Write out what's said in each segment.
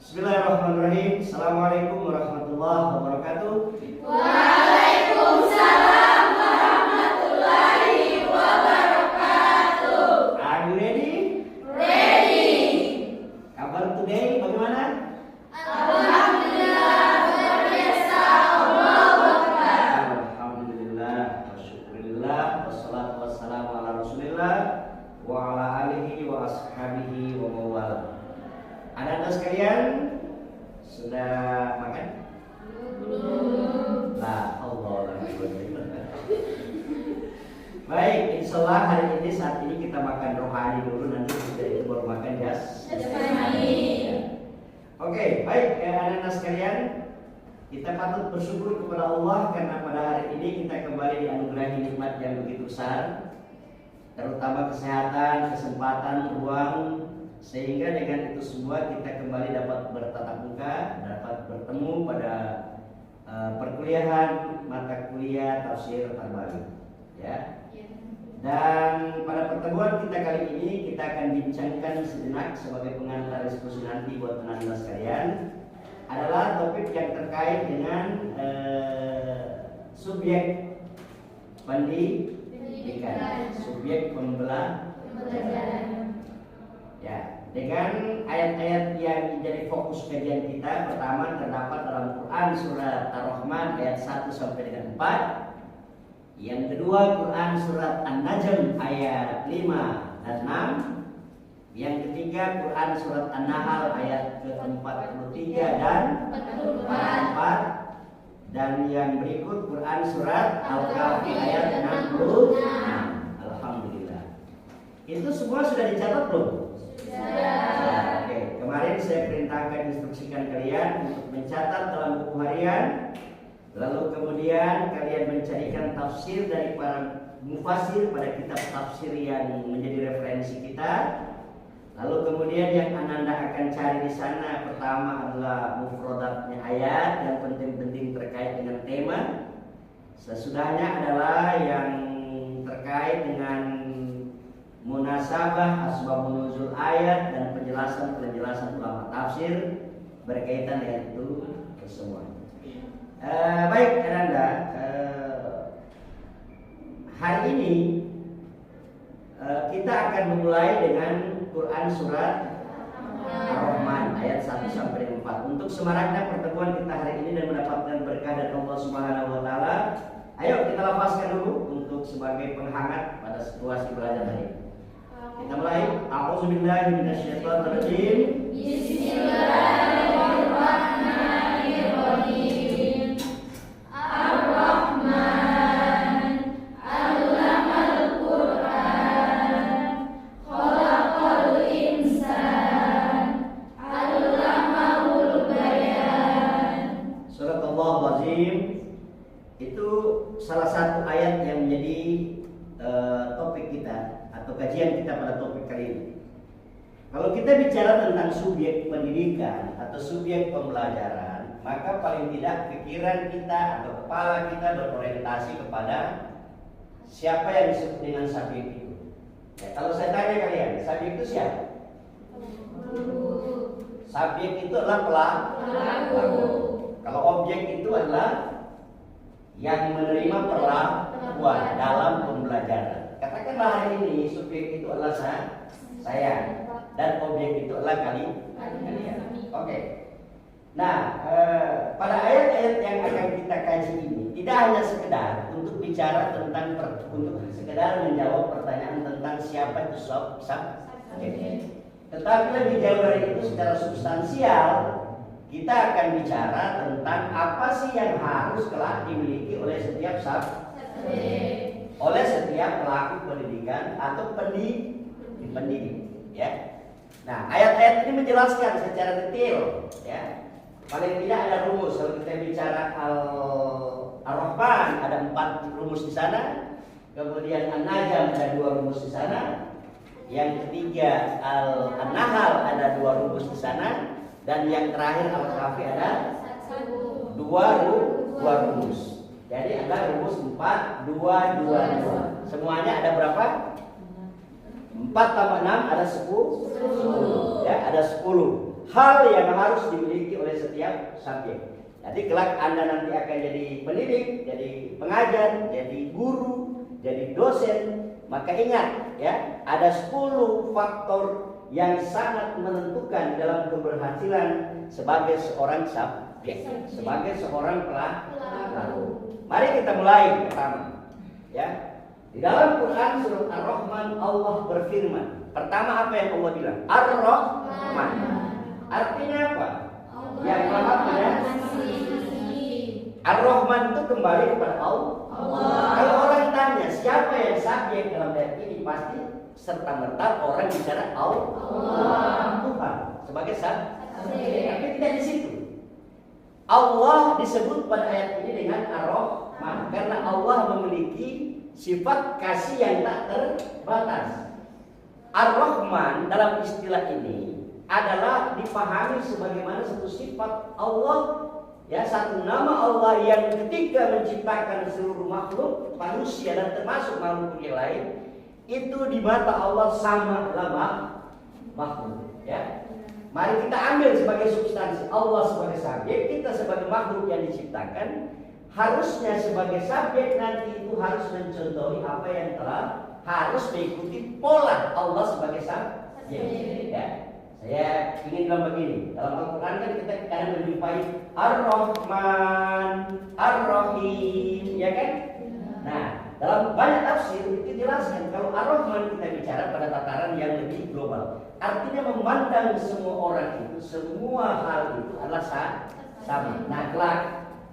Bismillahirrahmanirrahim. Assalamualaikum warahmatullahi wabarakatuh. Waalaikumsalam warahmatullahi wabarakatuh. Are you ready? Ready. Kabar today bagaimana? Alhamdulillah, luar biasa. Allahu Akbar. Alhamdulillah, wasyukurillah, wassalatu wassalamu ala rasulillah wa ala alihi wa ashabihi wa mawala. Anak-anak sekalian, sudah makan? Belum. Lah, Allah. Baik, insya Allah hari ini saat ini kita makan rohani dulu, nanti kita itu baru makan Jasmani. Oke, baik anak-anak sekalian, kita patut bersyukur kepada Allah karena pada hari ini kita kembali dianugerahi nikmat yang begitu besar, terutama kesehatan, kesempatan, ruang, sehingga dengan itu semua kita kembali dapat bertatap muka, dapat bertemu pada perkuliahan mata kuliah tafsir terbaru, ya. Dan pada pertemuan kita kali ini kita akan bincangkan sejenak sebagai pengantar diskusi nanti buat anak-anak sekalian adalah topik yang terkait dengan subjek pendidikan, subjek pembelajaran. Ya, dengan ayat-ayat yang menjadi fokus kajian kita, pertama terdapat dalam Quran surat Ar-Rahman ayat 1 sampai dengan 4. Yang kedua Quran surat An-Najm ayat 5 dan 6. Yang ketiga Quran surat An-Nahl ayat ke-43 dan 44. Dan yang berikut Quran surat Al-Kahfi ayat 66. Alhamdulillah. Itu semua sudah dicatat belum? Sudah. Oke, kemarin saya perintahkan instruksikan kalian untuk mencatat dalam buku harian. Lalu kemudian kalian mencarikan tafsir dari para mufasir pada kitab tafsir yang menjadi referensi kita. Lalu kemudian yang Ananda akan cari di sana pertama adalah mufradatnya ayat yang penting-penting terkait dengan tema. Sesudahnya adalah yang terkait dengan munasabah, asbabun nuzul ayat dan penjelasan ulama tafsir berkaitan dengan itu semua. Baik Ananda, hari ini kita akan memulai dengan Quran surat Ar-Rahman ayat 1 sampai 4. Untuk semaraknya pertemuan kita hari ini dan mendapatkan berkah dari Allah Subhanahu wa taala, ayo kita lafazkan dulu untuk sebagai penghangat pada situasi belajar hari. Kita mulai. A'udzubillahi minasyaitonirrajim. Bismillahirrahmanirrahim. Ar-Rahman, Allamal Qur'an, Khalaqal Insan, Allamahul Bayan. Surat Al-Azim itu salah satu ayat yang menjadi topik kita atau kajian kita pada topik kali ini. Kalau kita bicara tentang subjek pendidikan atau subjek pembelajaran, maka paling tidak pikiran kita atau kepala kita berorientasi kepada siapa yang disebut dengan subjek itu. Ya, kalau saya tanya kalian, subjek itu siapa? Subjek itu adalah pelaku. Kalau objek itu adalah yang menerima perlakuan dalam pembelajaran. Katakanlah hari ini subjek itu adalah saya dan objek itu adalah kalian. Oke. Nah, pada ayat-ayat yang akan kita kaji ini tidak hanya sekedar untuk bicara tentang untuk sekedar menjawab pertanyaan tentang siapa itu subjek. Tetapi lebih jauh dari itu secara substansial kita akan bicara tentang apa sih yang harus kelak dimiliki oleh setiap subjek, oleh setiap pelaku pendidikan atau pendidik, ya. Nah, ayat-ayat ini menjelaskan secara detail, ya. Paling tidak ada rumus. Kalau kita bicara Ar-Rahman ada 4 rumus di sana, kemudian An-Najm ada 2 rumus di sana, yang ketiga An-Nahl ada 2 rumus di sana, dan yang terakhir Al-Kahfi ada 2 rumus. Jadi ada rumus 4, 2, 2, 2. Semuanya ada berapa? 4 tambah 6 ada 10. Ya, ada 10. hal yang harus dimiliki oleh setiap subjek. Jadi kelak Anda nanti akan jadi pendidik, jadi pengajar, jadi guru, jadi dosen. Maka ingat ya, ada 10 faktor yang sangat menentukan dalam keberhasilan sebagai seorang subjek, sebagai seorang pelaku. Mari kita mulai pertama. Ya. Di dalam Quran surat Ar-Rahman Allah berfirman. Pertama apa yang Allah bilang? Ar-Rahman. Artinya apa? Yang Maha Pengasih. Ar-Rahman itu kembali kepada Allah. Kalau orang tanya siapa yang subjek dalam ayat ini, pasti serta-merta orang bicara Allah, Tuhan sebagai subjek. Tapi tidak di situ. Allah disebut pada ayat ini dengan Ar-Rahman karena Allah memiliki sifat kasih yang tak terbatas. Ar-Rahman dalam istilah ini adalah dipahami sebagaimana satu sifat Allah, ya, satu nama Allah yang ketika menciptakan seluruh makhluk manusia dan termasuk makhluk yang lain, itu di mata Allah sama dalam makhluk. Ya. Mari kita ambil sebagai substansi Allah sebagai subjek, kita sebagai makhluk yang diciptakan, harusnya sebagai subjek nanti itu harus mencontohi apa yang telah harus mengikuti pola Allah sebagai subjek. Ya. Saya ingin bilang begini, dalam Al-Quran kan kita kadang menjumpai Ar-Rahman, Ar-Rahim, ya kan? Nah, dalam banyak tafsir itu jelaskan kalau Ar-Rahman kita bicara pada tataran yang lebih global. Artinya memandang semua orang itu, semua hal itu adalah sama. Nah, kelak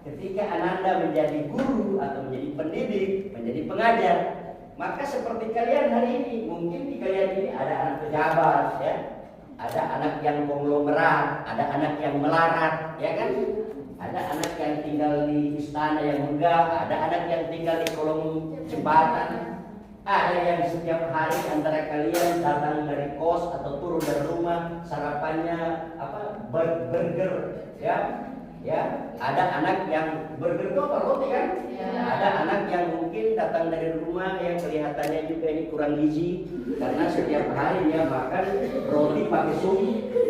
ketika Ananda menjadi guru atau menjadi pendidik, menjadi pengajar, maka seperti kalian hari ini, mungkin di kalian ini ada anak pejabat, ya, ada anak yang konglomerat, ada anak yang melarat, ya kan? Ada anak yang tinggal di istana yang megah, ada anak yang tinggal di kolong jembatan, ada yang setiap hari antara kalian datang dari kos atau turun dari rumah, sarapannya apa? Burger, ya. Ya, ada anak yang burger itu apa, roti kan? Ya. Ada anak yang mungkin datang dari rumah yang kelihatannya juga ini kurang gizi karena setiap hari dia makan roti pakai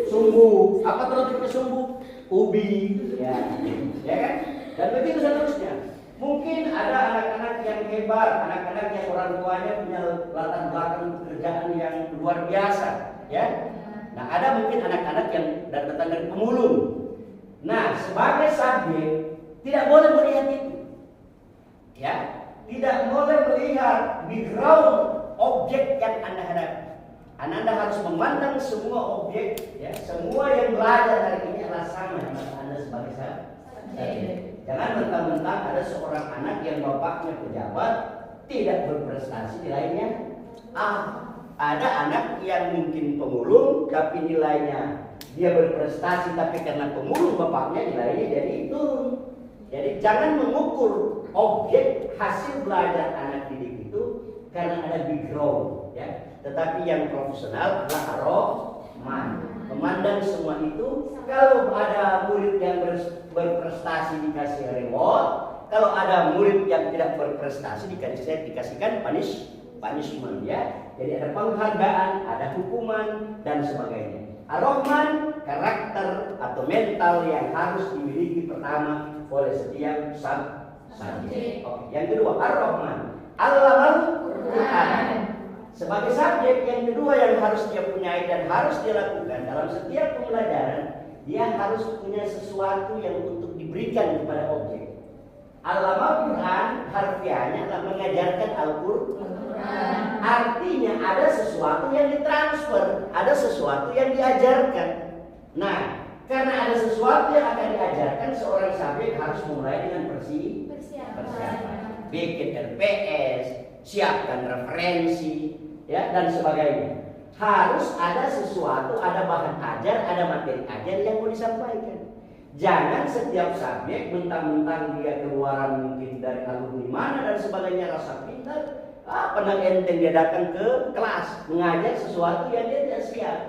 sumbu. Apa roti pakai sumbu? Ubi, ya kan? Dan begitu seterusnya. Mungkin ada anak-anak yang hebat, anak-anak yang orang tuanya punya latar belakang pekerjaan yang luar biasa, ya. Nah, ada mungkin anak-anak yang datang dari pemulung. Nah, sebagai subjek tidak boleh melihat itu, ya, tidak boleh melihat background objek yang Anda hadapi. Anda harus memandang semua objek, ya, semua yang belajar hari ini adalah sama dengan Anda sebagai subjek. Jangan mentang-mentang ada seorang anak yang bapaknya pejabat tidak berprestasi nilainya A. Ada anak yang mungkin pemulung tapi nilainya dia berprestasi, tapi karena pemulung bapaknya nilainya jadi turun. Jadi jangan mengukur objek hasil belajar anak didik itu karena ada background, ya. Tetapi yang profesional adalah Ar-Rahman, memandang semua itu. Kalau ada murid yang berprestasi dikasih reward, kalau ada murid yang tidak berprestasi dikasihkan punishment, ya. Jadi ada penghargaan, ada hukuman dan sebagainya. Ar-Rahman karakter atau mental yang harus dimiliki pertama oleh setiap subjek. Yang kedua, Ar-Rahman Allamal Quran. Sebagai subjek yang kedua yang harus dia punyai dan harus dia lakukan dalam setiap pembelajaran, dia harus punya sesuatu yang untuk diberikan kepada objek. Allamal Quran harfiahnya adalah mengajarkan Al-Quran. Artinya ada sesuatu yang ditransfer, ada sesuatu yang diajarkan. Nah, karena ada sesuatu yang akan diajarkan, seorang subjek harus mulai dengan persiapan. Bikin RPS, siapkan referensi, ya, dan sebagainya. Harus ada sesuatu, ada bahan ajar, ada materi ajar yang mau disampaikan. Jangan setiap subjek mentang-mentang dia keluaran mungkin dari alumni mana dan sebagainya rasa pintar. Pernah enteng dia datang ke kelas mengajar sesuatu yang dia tidak siap.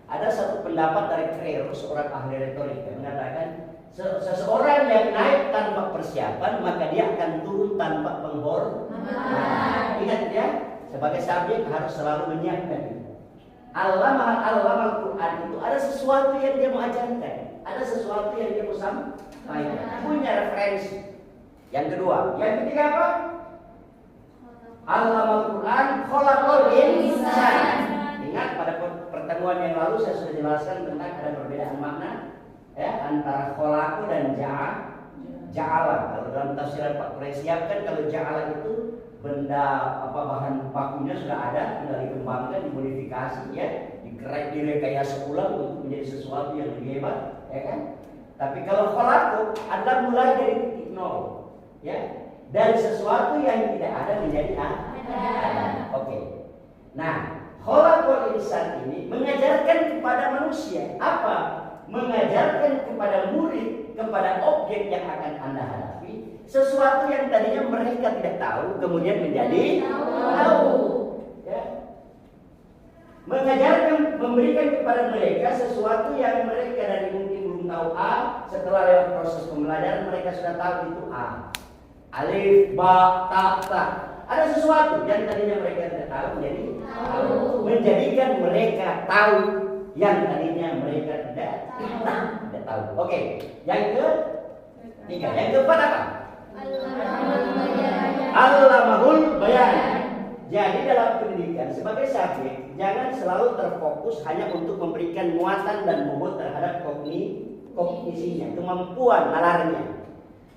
Ada satu pendapat dari Crero, seorang ahli retorik, yang mengatakan seseorang yang naik tanpa persiapan maka dia akan turun tanpa penghormatan. Ingat ya, sebagai subjek harus selalu menyiapkan. Allama Al-Quran itu ada sesuatu yang dia mau ajarkan, ada sesuatu yang dia mau sampaikan, punya referensi. Yang kedua, yang ketiga apa? Allama Al-Quran khalaqal insan. Ingat pada pertemuan yang lalu saya sudah jelaskan tentang ada perbedaan makna ya antara khalaqa dan ja'ala. Kalau dalam tafsiran Pak Quraisy kan kalau ja'ala itu benda bahan bakunya sudah ada, tinggal dikembangkan, dimodifikasi ya, direkayasa ulang untuk menjadi sesuatu yang lebih hebat, ya kan? Tapi kalau khalaqa adalah mulai dari titik nol, ya, dari sesuatu yang tidak ada menjadi ada. Oke. Nah, khalaqal insan ini mengajarkan kepada manusia apa? Mengajarkan kepada murid, kepada objek yang akan Anda hadapi sesuatu yang tadinya mereka tidak tahu kemudian menjadi tahu. Ya. Mengajarkan, memberikan kepada mereka sesuatu yang mereka dari mungkin belum tahu A, setelah lewat proses pembelajaran mereka sudah tahu itu A. Alif, ba, ta. Ada sesuatu yang tadinya mereka tidak tahu menjadi tahu. Menjadikan mereka tahu yang tadinya mereka tidak tahu. Oke, yang ketiga, yang keempat apa? Allamahul bayan. Jadi dalam pendidikan sebagai subjek jangan selalu terfokus hanya untuk memberikan muatan dan bobot terhadap kognisinya, kemampuan nalarnya.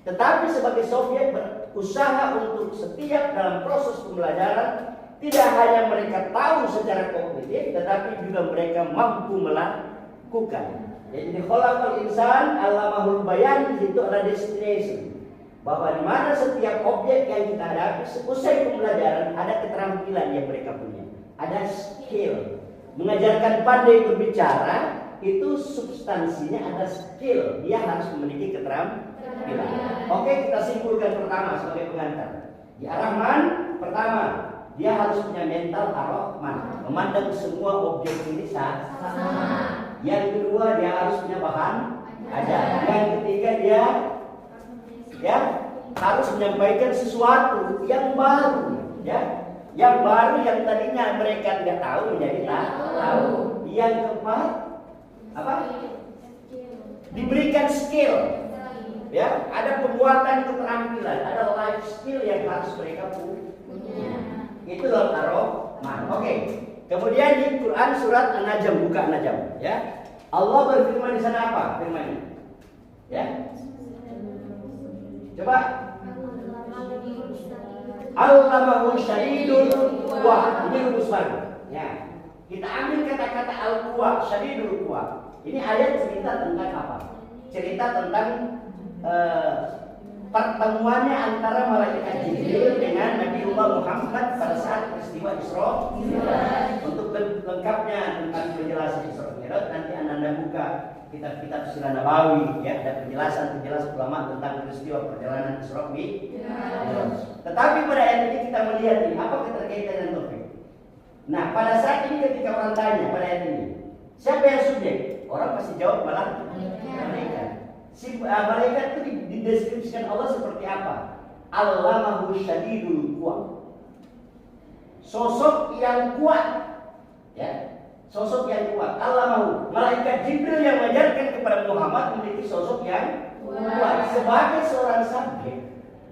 Tetapi sebagai subjek berusaha untuk setiap dalam proses pembelajaran tidak hanya mereka tahu secara kognitif, tetapi juga mereka mampu melakukan. Jadi khalaqal insan allamahul bayan itu adalah destination. Bahwa di mana setiap objek yang kita hadapi selesai pembelajaran ada keterampilan yang mereka punya, ada skill. Mengajarkan pandai berbicara itu substansinya ada skill, dia harus memiliki keterampilan. Oke, kita simpulkan pertama sebagai pengantar. Di Ar-Rahman pertama, dia harus punya mental Ar-Rahman, memandang semua objek ini sama. Yang kedua, dia harus punya bahan ajar. Yang ketiga, dia harus menyampaikan sesuatu yang baru, ya, yang baru yang tadinya mereka tidak tahu menjadi tahu. Yang keempat, apa? Diberikan skill, ya, ada pembuatan keterampilan, ada life skill yang harus mereka punya. Itu dalam Ar-Rahman. Oke. Kemudian di Quran surat An-Najm, buka An-Najm, ya. Allah berfirman di sana apa? Firman-Nya. Ya. Coba. Allamahu syadidul quwa. Ini rumus baru. Ya. Kita ambil kata-kata al-quwa, syadidul quwa. Ini ayat cerita tentang apa? Cerita tentang pertemuannya antara malaikat Jibril dengan Nabiullah Muhammad pada saat peristiwa Isra. Untuk lengkapnya tentang penjelasan Isra Mi'raj nanti Anda buka kitab-kitab Sirah Nabawi, ya, dan penjelasan ulama tentang peristiwa perjalanan Isra Mi'raj. Tetapi pada ayat ini kita melihat ini apa keterkaitan dengan topik. Nah, pada saat ini ketika orang tanya pada ayat ini, siapa yang subjek? Orang pasti jawab malah malaikat. Si malaikat itu dideskripsikan Allah seperti apa? Allamahu syadidul quwa. Sosok yang kuat, ya. Sosok yang kuat. Allamahu. Malaikat Jibril yang mengajarkan kepada Muhammad memiliki sosok yang kuat. Sebagai seorang subjek,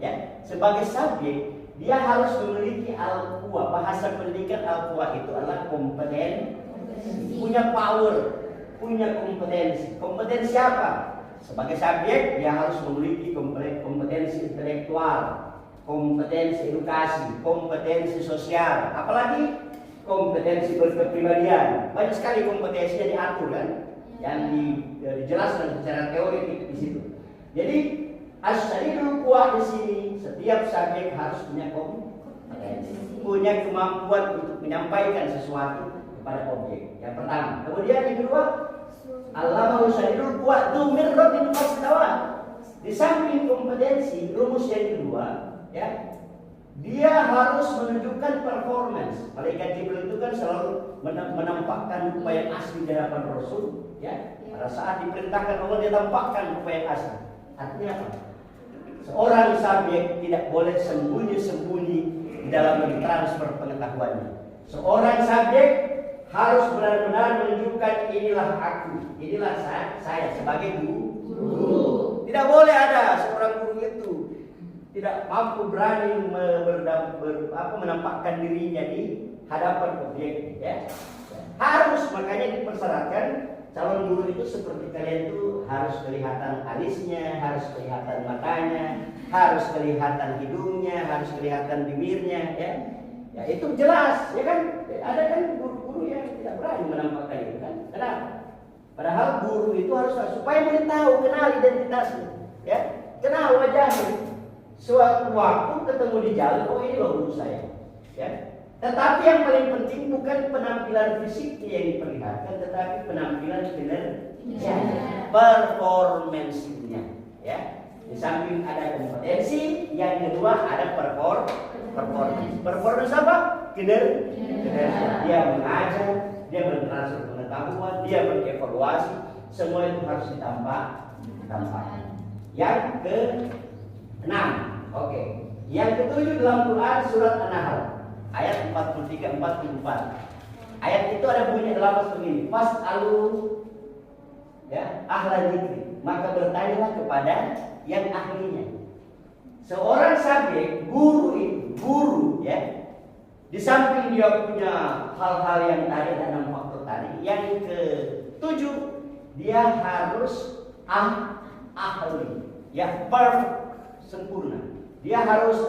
ya, sebagai subjek dia harus memiliki al-quwa. Bahasa pendidikan al-quwa itu adalah kompeten, punya power, punya kompetensi. Kompetensi apa? Sebagai subjek dia harus memiliki kompetensi intelektual, kompetensi edukasi, kompetensi sosial, apalagi kompetensi berkepribadian. Banyak sekali kompetensinya diatur kan, yang dijelaskan secara teoretik di situ. Jadi as-syadidul quwa di sini setiap subjek harus punya kompetensi, punya kemampuan untuk menyampaikan sesuatu kepada objek. Yang pertama. Kemudian yang kedua, Allamahu syadidul quwa dzu mirratin fastawa. Di samping kompetensi, rumus yang kedua, ya, dia harus menunjukkan performance. Malaikat Jibril itu kan selalu menampakkan rupa yang asli di hadapan Rasul, ya. Pada saat diperintahkan Allah dia tampakkan rupa yang asli. Artinya apa? Seorang subjek tidak boleh sembunyi-sembunyi di dalam mentransfer pengetahuannya. Seorang subjek harus benar-benar menunjukkan inilah aku, inilah saya sebagai guru. Tidak boleh ada seorang guru itu tidak mampu berani menampakkan dirinya di hadapan objek, ya. Harus, makanya dipersyaratkan calon guru itu seperti kalian itu harus kelihatan alisnya, harus kelihatan matanya, harus kelihatan hidungnya, harus kelihatan bibirnya, ya. Ya itu jelas, ya kan? Ada kan guru-guru yang tidak berani menampakkan itu kan? Kenapa? Padahal guru itu harus supaya murid tahu, kenal identitasnya, ya, kenal wajahnya. Suatu waktu ketemu di jalan, oh ini loh guru saya, ya. Tetapi yang paling penting bukan penampilan fisiknya yang diperlihatkan, tetapi penampilan kinerja, performansinya, ya. Di samping ada kompetensi, yang kedua ada performance. Performance apa? Kinerja. Dia mengajar, dia bertransfer pengetahuan, dia mengevaluasi, semua itu harus ditampakkan. Yang ke-6, oke. Yang ke-7 dalam Quran surat An-Nahl ayat 43-44. Ayat itu ada bunyi dalam begini, fas'alu ya ahla dzikri, maka bertanyalah kepada yang ahlinya. Seorang subjek guru ya, di samping dia punya hal-hal yang tadi ada 6 faktor tadi, yang ke-7 dia harus ahli, ya, perfect, sempurna. Dia harus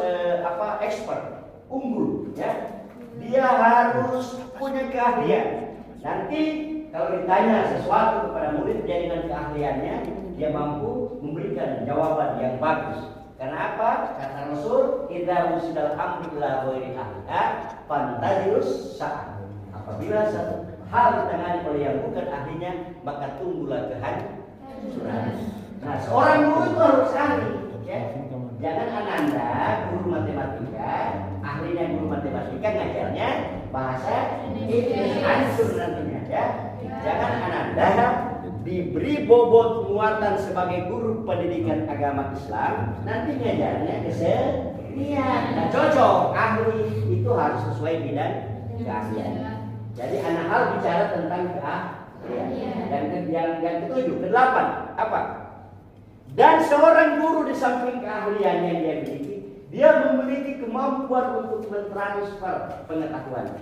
expert, unggul, ya. Dia harus punya keahlian. Nanti kalau ditanya sesuatu kepada murid dia dengan keahliannya, dia mampu memberikan jawaban yang bagus. Karena apa? Kata Rasul, idza usidal amru ila ghairi ahliha fantazirus sa'ah. Apabila satu hal ditangani oleh yang bukan ahlinya, maka tunggulah kehancuran. Nah, seorang guru itu harus ahli, ya. Jangan Ananda, guru matematika, ahlinya guru matematika ngajarnya bahasa Inggris, hancur nantinya, ya. Jangan Ananda diberi bobot muatan sebagai guru pendidikan agama Islam, nanti ngajarnya kesenian. Nah, cocok, ahli itu harus sesuai bidang keahlian. Jadi anak hal bicara tentang keahlian. Dan yang ke-7, ke-8 apa? Dan seorang guru di samping keahlian yang dia miliki, dia memiliki kemampuan untuk mentransfer pengetahuan.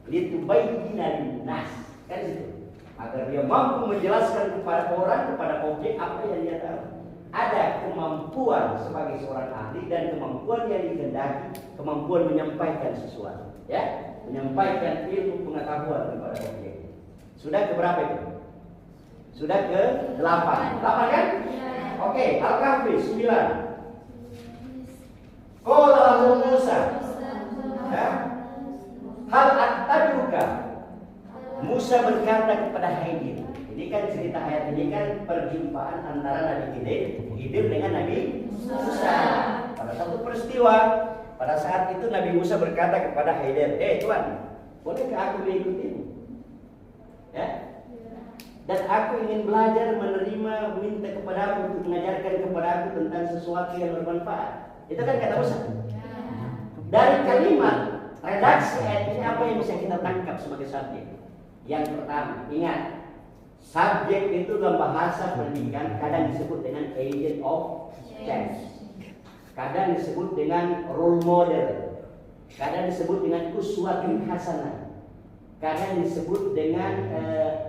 Litubayyina linnas, kan situ. Agar dia mampu menjelaskan kepada orang, kepada objek apa yang dia tahu. Ada kemampuan sebagai seorang ahli dan kemampuan yang dikehendaki, kemampuan menyampaikan sesuatu, ya, menyampaikan ilmu pengetahuan kepada objek. Sudah ke berapa itu? Sudah ke 8. 8 kan? Oke, Al-Kahfi 9. Qala lahu Musa, ya, hal attabi'uka. Musa berkata kepada Khidir. Ini kan cerita ayat ini kan perjumpaan antara Nabi Khidir dengan Nabi Musa. Pada satu peristiwa, pada saat itu Nabi Musa berkata kepada Khidir, Tuhan, bolehkah aku mengikutimu? Ya. Dan aku ingin belajar menerima, minta kepadamu untuk mengajarkan kepadaku tentang sesuatu yang bermanfaat. Itu kan kata Musa. Dari kalimat redaksi ayat ini apa yang bisa kita tangkap sebagai subjek? Yang pertama, ingat, subjek itu dalam bahasa pendidikan kadang disebut dengan agent of change, kadang disebut dengan role model, kadang disebut dengan uswatun hasanah, kadang disebut dengan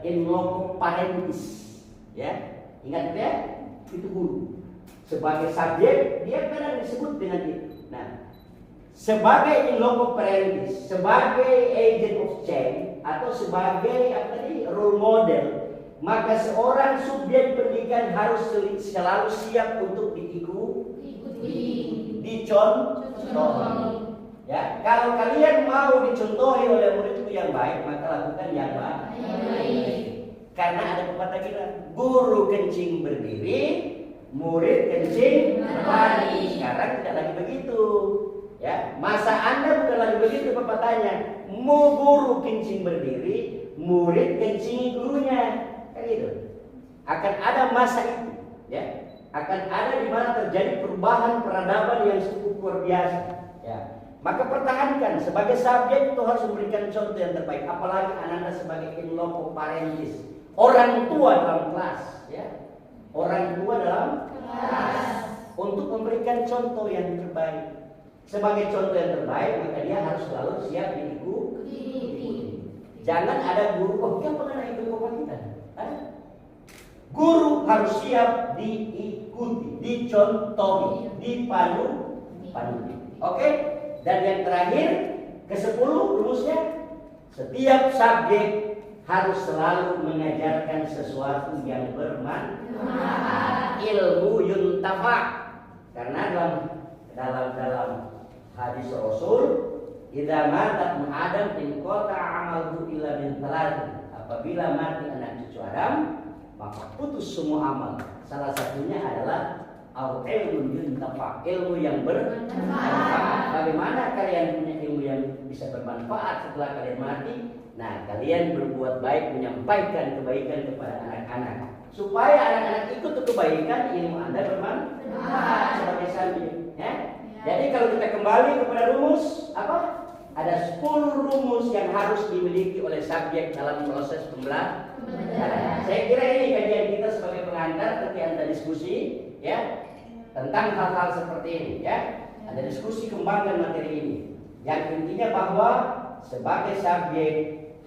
in loco parentis, ya. Ingat ya, itu guru. Sebagai subjek dia kadang disebut dengan itu. Nah, sebagai in loco parentis, sebagai agent of change, atau sebagai role model, maka seorang subjek pendidikan harus selalu siap untuk dicontohi. Ya, kalau kalian mau dicontohi oleh muridku yang baik, maka lakukan yang baik. Karena ada pepatah kita, guru kencing berdiri, murid kencing berlari. Sekarang tidak lagi begitu. Ya, masa Anda bukan lagi begitu pepatahnya. Mau guru kencing berdiri, murid kencingi gurunya. Kan gitu. Akan ada masa itu, ya. Akan ada di mana terjadi perubahan peradaban yang cukup luar biasa. Ya. Maka pertahankan sebagai subjek itu harus memberikan contoh yang terbaik. Apalagi anak-anak sebagai in loco parentis, orang tua dalam kelas, ya, orang tua dalam kelas, untuk memberikan contoh yang terbaik. Sebagai contoh yang terbaik, maka dia harus selalu siap diikuti. Jangan ada guru, oh dia pernah ikut kita. Guru harus siap diikuti, dicontohi, dipandu. Oke? Dan yang terakhir, ke-10 rumusnya, setiap subjek harus selalu mengajarkan sesuatu yang bermanfaat. Ilmu yuntafa. Karena dalam hadis Rasul, idza mata Adam in qata amalu illa min thalath. Apabila mati anak cucu Adam, maka putus semua amal. Salah satunya adalah ilmu yuntafa, ilmu yang bermanfaat. Bagaimana kalian punya ilmu yang bisa bermanfaat setelah kalian mati? Nah, kalian berbuat baik, menyampaikan kebaikan kepada anak-anak, supaya anak-anak ikut kebaikan, ilmu Anda bermanfaat sebagai subjek. Ya? Jadi kalau kita kembali kepada rumus, apa? Ada 10 rumus yang harus dimiliki oleh subjek dalam proses pembelajaran. Saya kira ini kajian kita sebagai pengantar, nanti Anda diskusi, ya, tentang hal-hal seperti ini, ya. Ada diskusi kembangkan materi ini. Yang intinya bahwa sebagai subjek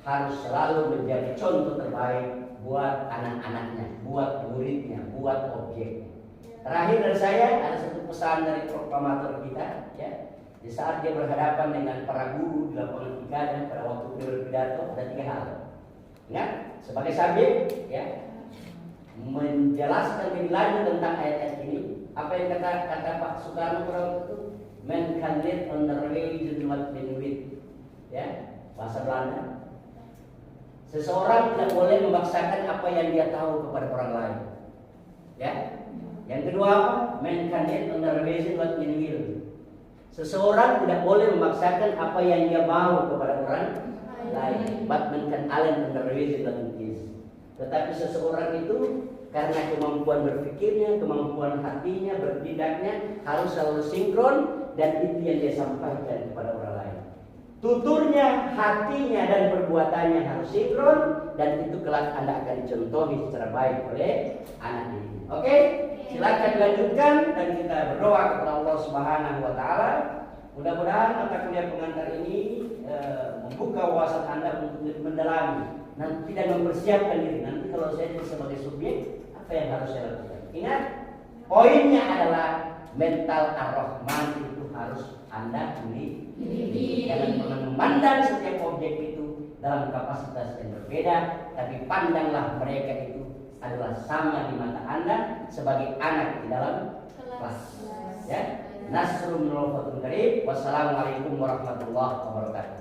harus selalu menjadi contoh terbaik buat anak-anaknya, buat muridnya, buat objek. Terakhir dari saya ada satu pesan dari proklamator kita, ya. Di saat dia berhadapan dengan para guru di lapangan ibadah pada waktu dia berpidato, ada 3 hal. Ingat, sebagai subjek, ya, menjelaskan lebih lanjut tentang ayat-ayat ini. Apa yang kata Pak Soekarno pada waktu itu? Man can live on the religion what been with. Ya, bahasa Belanda. Seseorang tidak boleh memaksakan apa yang dia tahu kepada orang lain. Ya. Yang kedua apa? Man can live on the religion what been will. Seseorang tidak boleh memaksakan apa yang dia mau kepada orang lain. But man can allen on the religion what is. Tetapi seseorang itu karena kemampuan berpikirnya, kemampuan hatinya, bertindaknya harus selalu sinkron, dan itu yang dia sampaikan kepada orang lain. Tuturnya, hatinya, dan perbuatannya harus sinkron, dan itu kelak Anda akan dicontohi secara baik oleh anak ini. Oke? Silakan dilanjutkan dan kita berdoa kepada Allah Subhanahu wa taala. Mudah-mudahan mata kuliah pengantar ini membuka wawasan Anda untuk mendalami nanti dan mempersiapkan diri. Nanti kalau saya jadi sebagai subjek, apa yang harus saya lakukan? Ingat, poinnya adalah mental ar-Rahman itu harus Anda miliki. Jangan pernah memandang setiap objek itu dalam kapasitas yang berbeda, tapi pandanglah mereka itu adalah sama di mata Anda sebagai anak di dalam kelas. Ya. Nasrul minal Fathul Karim. Wassalamualaikum warahmatullahi wabarakatuh.